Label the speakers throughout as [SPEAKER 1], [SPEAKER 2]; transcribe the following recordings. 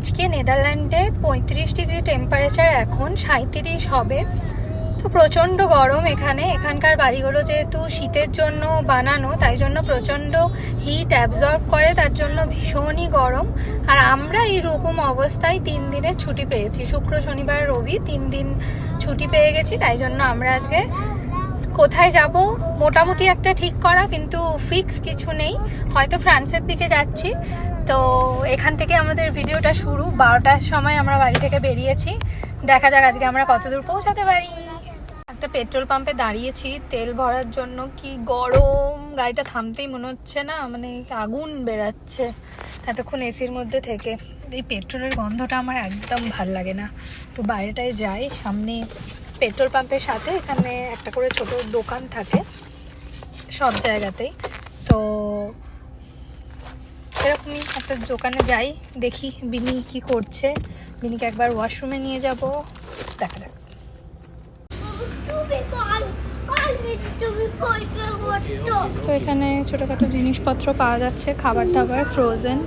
[SPEAKER 1] আজকে নেদারল্যান্ডে 35 degree temperature, এখন 37 হবে। তো প্রচণ্ড গরম এখানে। এখানকার বাড়িগুলো যেহেতু শীতের জন্য বানানো, তাই জন্য প্রচণ্ড হিট অ্যাবজর্ব করে, তার জন্য ভীষণই গরম। আর আমরা এইরকম অবস্থায় 3 দিনের ছুটি পেয়েছি, শুক্র শনিবার রবি 3 দিন ছুটি পেয়ে গেছি। তাই জন্য আমরা আজকে কোথায় যাব মোটামুটি একটা ঠিক করা, কিন্তু ফিক্স কিছু নেই। হয়তো ফ্রান্সের দিকে যাচ্ছি। তো এখান থেকে আমাদের ভিডিওটা শুরু। 12টার সময় আমরা বাড়ি থেকে বেরিয়েছি। দেখা যাক আজকে আমরা কতদূর পৌঁছাতে পারি। একটা পেট্রোল পাম্পে দাঁড়িয়েছি তেল ভরার জন্য। কি গরম, গাড়িটা থামতেই মনে হচ্ছে না, মানে আগুন বেরাচ্ছে এতক্ষণ এসির মধ্যে থেকে। এই পেট্রোলের গন্ধটা আমার একদম ভাল লাগে না। তো বাইরেটায় যাই, সামনে পেট্রোল পাম্পের সাথে এখানে একটা করে ছোট দোকান থাকে সব জায়গাতেই। তো এরকমই একটা দোকানে যাই, দেখি বিনি কি করছে। বিনিকে একবার ওয়াশরুমে নিয়ে যাব, দেখা যাক। তো এখানে ছোটোখাটো জিনিসপত্র পাওয়া যাচ্ছে, খাবার দাবার ফ্রোজেন।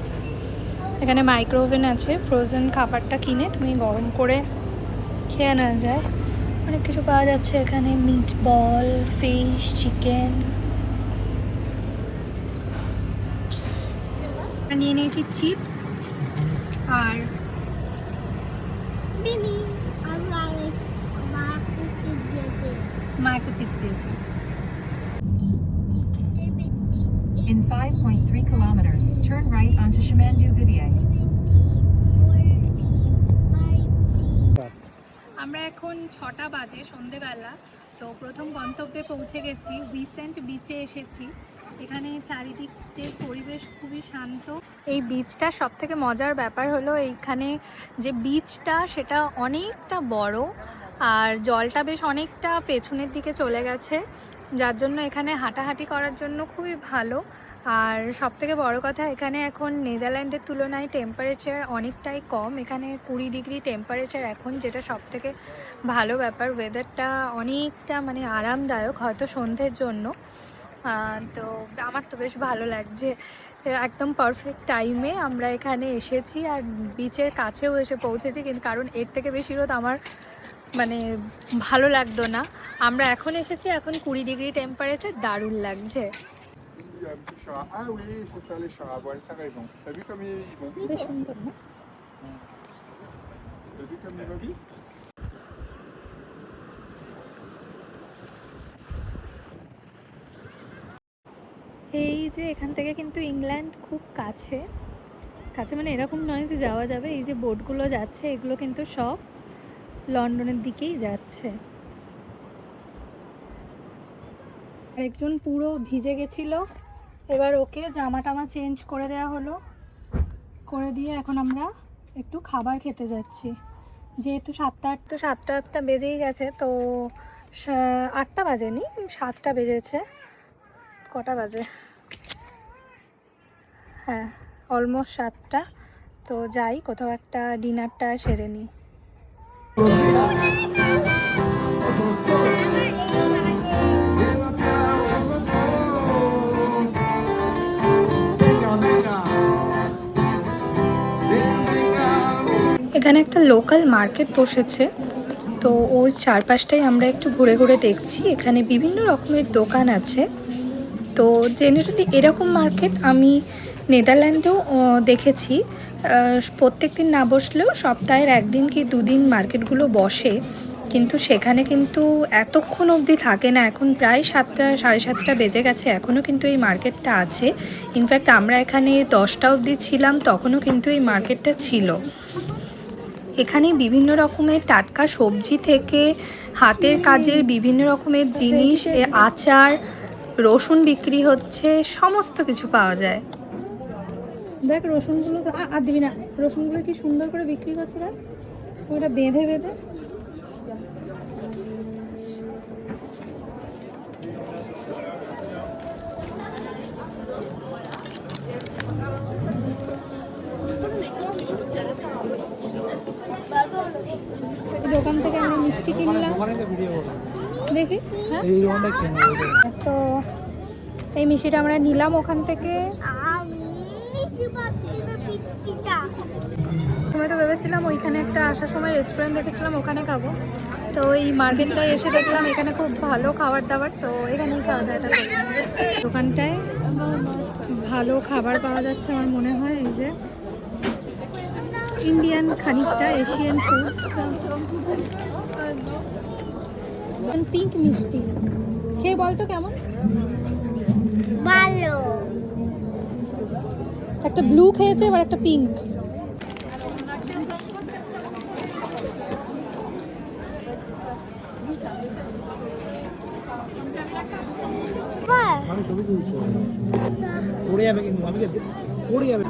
[SPEAKER 1] এখানে মাইক্রো ওভেন আছে, ফ্রোজেন খাবারটা কিনে তুমি গরম করে খেয়ে নেওয়া যায়। অনেক কিছু পাওয়া যাচ্ছে এখানে, মিট বল, ফিশ, চিকেন। নিয়ে নিয়েছি চিপস আর বিনি মাকে চিপস দিয়েছে।
[SPEAKER 2] In 5.3 kilometers, turn right onto Chemin du Vivier.
[SPEAKER 1] আমরা এখন 6টা বাজে, সন্ধেবেলা। তো প্রথম গন্তব্যে পৌঁছে গেছি, ভিসেন্ট বিচে এসেছি। এখানে চারিদিকের পরিবেশ খুবই শান্ত। এই বিচটা সব থেকে মজার ব্যাপার হলো এইখানে যে বিচটা সেটা অনেকটা বড়, আর জলটা বেশ অনেকটা পেছনের দিকে চলে গেছে, যার জন্য এখানে হাঁটাহাঁটি করার জন্য খুবই ভালো। আর সব থেকে বড়ো কথা, এখানে এখন নেদারল্যান্ডের তুলনায় টেম্পারেচার অনেকটাই কম। এখানে 20 ডিগ্রি টেম্পারেচার এখন, যেটা সব থেকে ভালো ব্যাপার। ওয়েদারটা অনেকটা মানে আরামদায়ক, হয়তো সন্ধ্যের জন্য। তো আমার তো বেশ ভালো লাগছে। একদম পারফেক্ট টাইমে আমরা এখানে এসেছি, আর বিচের কাছেও এসে পৌঁছেছি। কিন্তু কারণ এর থেকে বেশি রোদ আমার মানে ভালো লাগতো না। আমরা এখন এসেছি, এখন 20 ডিগ্রি টেম্পারেচার, দারুণ লাগছে।
[SPEAKER 3] Ah oui, c'est ça les chars à voile, t'as raison. T'as vu comme ils vont vite?
[SPEAKER 1] বেশ সুন্দর না?
[SPEAKER 3] T'as vu comme ils vont vite?
[SPEAKER 1] এই যে এখান থেকে কিন্তু ইংল্যান্ড খুব কাছে। কাছে মানে এরকম নয় যে যাওয়া যাবে। এই যে বোটগুলো যাচ্ছে, এগুলো কিন্তু সব লন্ডনের দিকেই যাচ্ছে। আরেকজন পুরো ভিজে গেছিল, এবার ওকে জামা টামা চেঞ্জ করে দেওয়া হলো। করে দিয়ে এখন আমরা একটু খাবার খেতে যাচ্ছি। যেহেতু 7টা বেজেই গেছে, তো 8টা বাজেনি, 7টা বেজেছে। কটা বাজে? হ্যাঁ, অলমোস্ট 7টা। তো যাই, কোথাও একটা ডিনারটা সেরে নিই। এখানে একটা লোকাল মার্কেট বসেছে, তো ওর চারপাশটাই আমরা একটু ঘুরে ঘুরে দেখছি। এখানে বিভিন্ন রকমের দোকান আছে। তো জেনারেলি এরকম মার্কেট আমি নেদারল্যান্ডেও দেখেছি। প্রত্যেক দিন না বসলেও সপ্তাহের 1 দিন কি 2 দিন মার্কেটগুলো বসে, কিন্তু সেখানে কিন্তু এতক্ষণ অবধি থাকে না। এখন প্রায় 7টা, 7:30 বেজে গেছে, এখনও কিন্তু এই মার্কেটটা আছে। ইনফ্যাক্ট আমরা এখানে 10টা অবধি ছিলাম, তখনও কিন্তু এই মার্কেটটা ছিল। এখানে বিভিন্ন রকমের টাটকা সবজি থেকে হাতের কাজের বিভিন্ন রকমের জিনিস, আচার, রসুন বিক্রি হচ্ছে, সমস্ত কিছু পাওয়া যায়। দেখ রসুনগুলো, আর দিবি না, রসুনগুলো কি সুন্দর করে বিক্রি করছে না, ওটা বেঁধে বেঁধে। দোকান থেকে আমরা মিষ্টি কিনলাম, দেখি। হ্যাঁ, তো এই মিষ্টিটা আমরা নিলাম ওখান থেকে। তুমি তো ভেবেছিলাম ওইখানে একটা আসার সময় রেস্টুরেন্ট দেখেছিলাম, ওখানে খাবো। তো এই মার্কেটটায় এসে দেখলাম এখানে খুব ভালো খাবার দাবার, তো এখানেই খাওয়া দাওয়াটা করি। দোকানটায় ভালো খাবার পাওয়া যাচ্ছে আমার মনে হয়। এই যে ইন্ডিয়ান, খানিকটা এশিয়ান ফুড। পিঙ্ক মিষ্টি খেয়ে বলতো কেমন?
[SPEAKER 4] ভালো।
[SPEAKER 1] একটা ব্লু খেয়েছে, এবার একটা পিঙ্ক।
[SPEAKER 4] বাহ,
[SPEAKER 5] আমি ছবি তুলছি পড়ে যাবে কিন্তু আমি পড়ে যাবে